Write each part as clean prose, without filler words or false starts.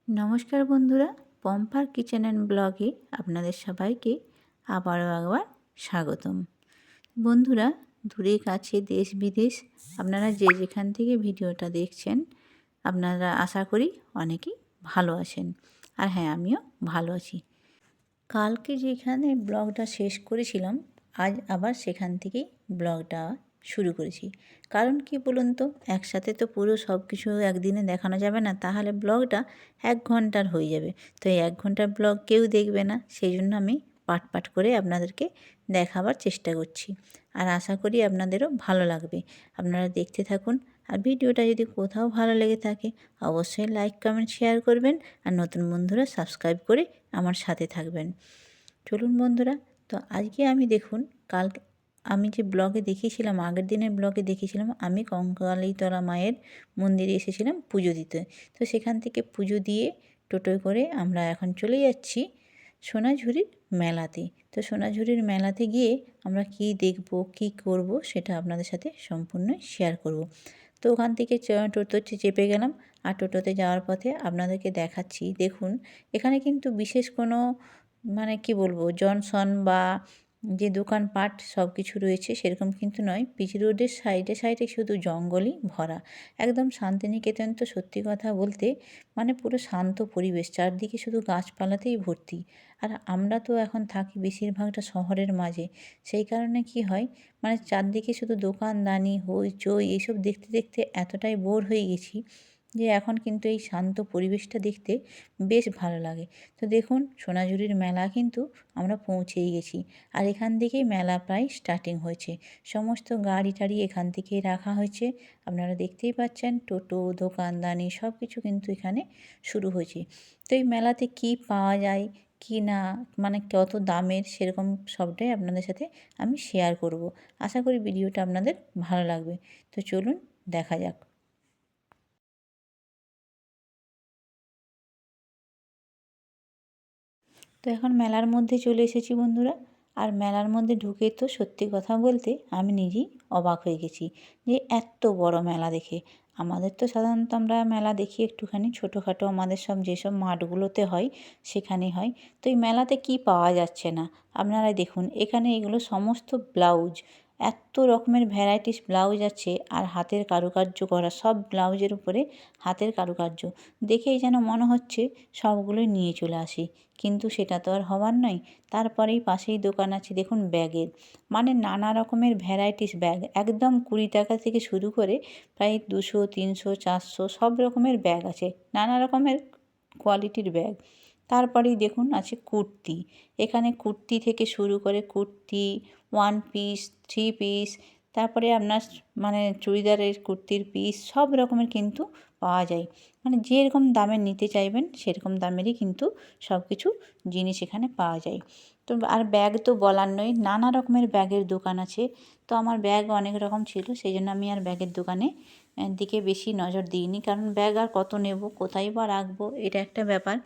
নমস্কার বন্ধুরা, পম্পার kitchen and ব্লগে আপনাদের সবাইকে আবারও একবার স্বাগতম। বন্ধুরা, দূরে কাছে দেশ বিদেশ আপনারা যে যেখান থেকে ভিডিওটা দেখছেন, আপনারা আশা করি অনেকেই ভালো আছেন। আর হ্যাঁ, আমিও ভালো আছি। কালকে যেখানে ব্লগটা শেষ করেছিলাম, আজ আবার সেখান থেকেই ব্লগটা শুরু করেছি। কারণ কি বলুন তো, একসাথে তো পুরো সব কিছু একদিনে দেখানো যাবে না, তাহলে ব্লগটা 1 ঘন্টার হয়ে যাবে। তো এই 1 ঘন্টার ব্লগ কেউ দেখবে না, সেই জন্য আমি পাট পাট করে আপনাদেরকে দেখাবার চেষ্টা করছি। আর আশা করি আপনাদেরও ভালো লাগবে। আপনারা দেখতে থাকুন। আর ভিডিওটা যদি কোথাও ভালো লেগে থাকে অবশ্যই লাইক কমেন্ট শেয়ার করবেন। আর নতুন বন্ধুরা সাবস্ক্রাইব করে আমার সাথে থাকবেন। চলুন বন্ধুরা, তো আজকে আমি দেখুন, কাল আমি যে ব্লগে দেখিয়েছিলাম, আগের দিনের ব্লগে দেখিয়েছিলাম আমি কঙ্কালীতলা মায়ের মন্দিরে এসেছিলাম পুজো দিতে। তো সেখান থেকে পুজো দিয়ে টোটোয় করে আমরা এখন চলে যাচ্ছি সোনাঝুরির মেলাতে। তো সোনাঝুরির মেলাতে গিয়ে আমরা কি দেখব, কি করব, সেটা আপনাদের সাথে সম্পূর্ণ শেয়ার করব। তো ওখান থেকে টোটোতে চেপে গেলাম। আর টোটোতে যাওয়ার পথে আপনাদেরকে দেখাচ্ছি, দেখুন এখানে কিন্তু বিশেষ কোনো কি বলবো, জনসন বা যে দোকানপাট সব কিছু রয়েছে সেরকম কিন্তু নয়। পিচ রোডের সাইডে সাইডে শুধু জঙ্গলই ভরা। একদম শান্তিনিকেতন তো সত্যি কথা বলতে পুরো শান্ত পরিবেশ, চারদিকে শুধু গাছপালাতেই ভর্তি। আর আমরা তো এখন থাকি বেশিরভাগটা শহরের মাঝে, সেই কারণে কি হয়, চারদিকে শুধু দোকানদানি হইচই এইসব দেখতে দেখতে এতটাই বোর হয়ে গেছি যে এখন কিন্তু এই শান্ত পরিবেশটা দেখতে বেশ ভালো লাগে। তো দেখুন, সোনাঝুরির মেলা কিন্তু আমরা পৌঁছেই গেছি। আর এখান থেকেই মেলা প্রায় স্টার্টিং হয়েছে। সমস্ত গাড়ি টাড়ি এখান থেকেই রাখা হয়েছে। আপনারা দেখতেই পাচ্ছেন, টোটো দোকানদানি সব কিছু কিন্তু এখানে শুরু হয়েছে। তো এই মেলাতে কি পাওয়া যায় কি না, কত দামের, সেরকম সবটাই আপনাদের সাথে আমি শেয়ার করব। আশা করি ভিডিওটা আপনাদের ভালো লাগবে। তো চলুন দেখা যাক। তো এখন মেলার মধ্যে চলে এসেছি বন্ধুরা। আর মেলার মধ্যে ঢুকে তো সত্যি কথা বলতে আমি নিজেই অবাক হয়ে গেছি যে এত বড় মেলা দেখে। আমাদের তো সাধারণত আমরা মেলা দেখি একটুখানি ছোটোখাটো, আমাদের সব যেসব মাঠগুলোতে হয় সেখানে হয়। তো এই মেলাতে কি পাওয়া যাচ্ছে না, আপনারাই দেখুন। এখানে এগুলো সমস্ত ব্লাউজ, এত রকমের ভ্যারাইটিস ব্লাউজ আছে। আর হাতের কারুকার্য করা, সব ব্লাউজের উপরে হাতের কারুকার্য দেখেই যেন মনে হচ্ছে সবগুলোই নিয়ে চলে আসি, কিন্তু সেটা তো আর হবার নয়। তারপরেই পাশেই দোকান আছে দেখুন ব্যাগের, নানা রকমের ভ্যারাইটিস ব্যাগ, একদম 20 টাকা থেকে শুরু করে প্রায় 200 300 400 সব রকমের ব্যাগ আছে, নানা রকমের কোয়ালিটির ব্যাগ। তারপরেই দেখুন আছে কুর্তি। এখানে কুর্তি থেকে শুরু করে কুর্তি, 1 পিস, 3 পিস, তারপরে আপনার চুড়িদারের কুর্তির পিস সব রকমের কিন্তু পাওয়া যায়। যেরকম দামের নিতে চাইবেন সেরকম দামেরই কিন্তু সব কিছু জিনিস এখানে পাওয়া যায়। তো আর ব্যাগ তো বলার নয়, নানা রকমের ব্যাগের দোকান আছে। তো আমার ব্যাগ অনেক রকম ছিল, সেই জন্য আমি আর ব্যাগের দোকানে দিকে বেশি নজর দিইনি। কারণ ব্যাগ আর কত নেব, কোথায় বা রাখবো, এটা একটা ব্যাপার।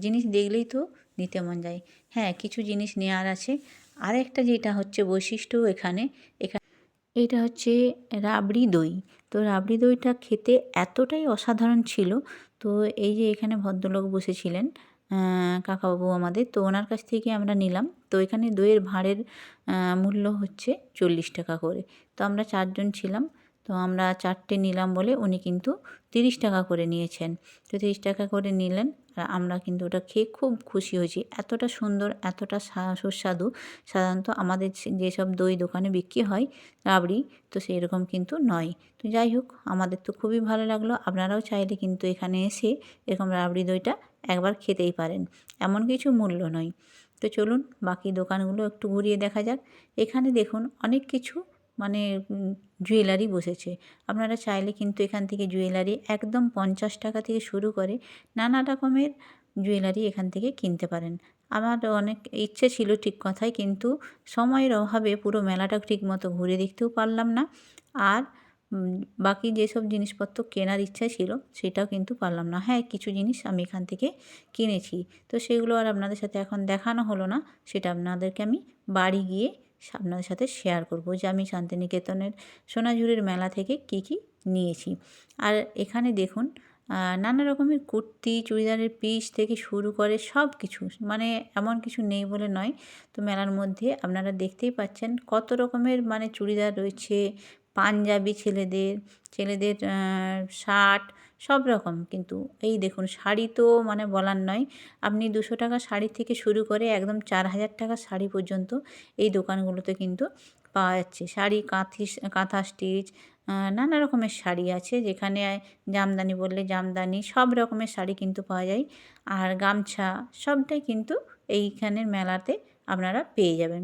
জিনিস দেখলেই তো নিতে মন যায়। হ্যাঁ, কিছু জিনিস নেওয়ার আছে। আরেকটা যেটা হচ্ছে বৈশিষ্ট্য এখানে, এটা হচ্ছে রাবড়ি দই। তো রাবড়ি দইটা খেতে এতটাই অসাধারণ ছিল। তো এই যে এখানে ভদ্রলোক বসেছিলেন, কাকাবাবু আমাদের, তো ওনার কাছ থেকে আমরা নিলাম। তো এখানে দইয়ের ভাঁড়ের মূল্য হচ্ছে 40 টাকা করে। তো আমরা 4 জন ছিলাম, তো আমরা 4টে নিলাম বলে উনি কিন্তু 30 টাকা করে নিয়েছেন। তো 30 টাকা করে নিলেন। আর আমরা কিন্তু ওটা খেয়ে খুব খুশি হয়েছি, এতটা সুন্দর, এতটা সুস্বাদু। সাধারণত আমাদের যেসব দই দোকানে বিক্রি হয় রাবড়ি, তো সেই রকম কিন্তু নয়। তো যাই হোক, আমাদের তো খুবই ভালো লাগলো। আপনারাও চাইলে কিন্তু এখানে এসে এরকম রাবড়ি দইটা একবার খেতেই পারেন, এমন কিছু মূল্য নয়। তো চলুন বাকি দোকানগুলো একটু ঘুরিয়ে দেখা যাক। এখানে দেখুন অনেক কিছু জুয়েলারি বসেছে। আপনারা চাইলে কিন্তু এখান থেকে জুয়েলারি একদম 50 টাকা থেকে শুরু করে নানা রকমের জুয়েলারি এখান থেকে কিনতে পারেন। আমার অনেক ইচ্ছে ছিল ঠিক কথাই, কিন্তু সময়ের অভাবে পুরো মেলাটা ঠিকমতো ঘুরে দেখতেও পারলাম না। আর বাকি যেসব জিনিসপত্র কেনার ইচ্ছা ছিল সেটাও কিন্তু পারলাম না। হ্যাঁ, কিছু জিনিস আমি এখান থেকে কিনেছি, তো সেগুলো আর আপনাদের সাথে এখন দেখানো হলো না। সেটা আপনাদেরকে আমি বাড়ি গিয়ে আপনাদের সাথে শেয়ার করব যে আমি শান্তিনিকেতনের সোনাঝুরির মেলা থেকে কী কী নিয়েছি। আর এখানে দেখুন নানা রকমের কুর্তি চুড়িদারের পিস থেকে শুরু করে সব কিছু, মানে এমন কিছু নেই বলে নয়। তো মেলার মধ্যে আপনারা দেখতেই পাচ্ছেন কত রকমের মানে চুড়িদার রয়েছে, পাঞ্জাবি ছেলেদের, ছেলেদের শার্ট সব রকম। কিন্তু এই দেখুন শাড়ি তো মানে বলার নয়, আপনি 200 টাকা শাড়ি থেকে শুরু করে একদম 4000 টাকার শাড়ি পর্যন্ত এই দোকানগুলোতে কিন্তু পাওয়া যাচ্ছে। শাড়ি কাঁথা স্টিচ, নানা রকমের শাড়ি আছে, যেখানে জামদানি বললে জামদানি, সব রকমের শাড়ি কিন্তু পাওয়া যায়। আর গামছা সবটাই কিন্তু এইখানের মেলাতে আপনারা পেয়ে যাবেন।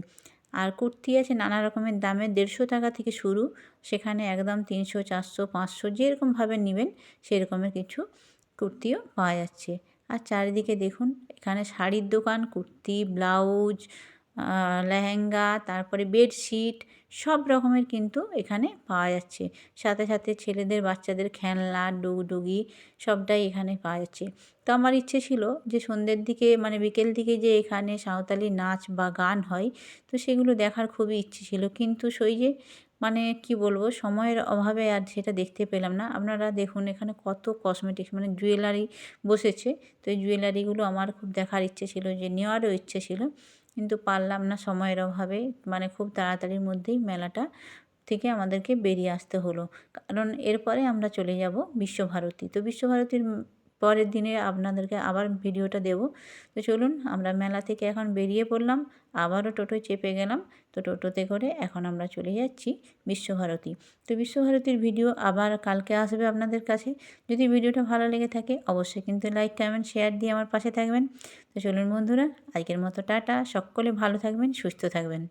আর কুর্তি আছে নানা রকমের দামে, 150 টাকা থেকে শুরু, সেখানে একদম 300 400 500 যেরকমভাবে নেবেন সেরকমের কিছু কুর্তিও পাওয়া যাচ্ছে। আর চারিদিকে দেখুন এখানে শাড়ির দোকান, কুর্তি, ব্লাউজ, লেহেঙ্গা, তারপরে বেডশিট সব রকমের কিন্তু এখানে পাওয়া যাচ্ছে। সাথে সাথে ছেলেদের বাচ্চাদের খেলনা, ডুগডুগি সবটাই এখানে পাওয়া যাচ্ছে। তো আমার ইচ্ছে ছিল যে সন্ধ্যের দিকে মানে বিকেল দিকে যে এখানে সাঁওতালি নাচ বা গান হয়, তো সেগুলো দেখার খুবই ইচ্ছে ছিল। কিন্তু সেই যে মানে কি বলবো, সময়ের অভাবে আর সেটা দেখতে পেলাম না। আপনারা দেখুন এখানে কত কসমেটিক্স মানে জুয়েলারি বসেছে। তো এই জুয়েলারিগুলো আমার খুব দেখার ইচ্ছে ছিল, যে নেওয়ারও ইচ্ছে ছিল, কিন্তু পারলাম না সময়ের অভাবে। মানে খুব তাড়াতাড়ির মধ্যেই মেলাটা থেকে আমাদেরকে বেরিয়ে আসতে হলো, কারণ এরপরে আমরা চলে যাব বিশ্বভারতী। তো বিশ্বভারতীর পরের দিনে আপনাদেরকে আবার ভিডিওটা দেব। তো চলুন আমরা মেলা থেকে এখন বেরিয়ে পড়লাম, আবারও টোটোয় চেপে গেলাম। তো টোটোতে করে এখন আমরা চলে যাচ্ছি বিশ্বভারতী। তো বিশ্বভারতীর ভিডিও আবার কালকে আসবে আপনাদের কাছে। যদি ভিডিওটা ভালো লেগে থাকে অবশ্যই কিন্তু লাইক কমেন্ট শেয়ার দিয়ে আমার পাশে থাকবেন। তো চলুন বন্ধুরা, আজকের মতো টাটা, সকলে ভালো থাকবেন, সুস্থ থাকবেন।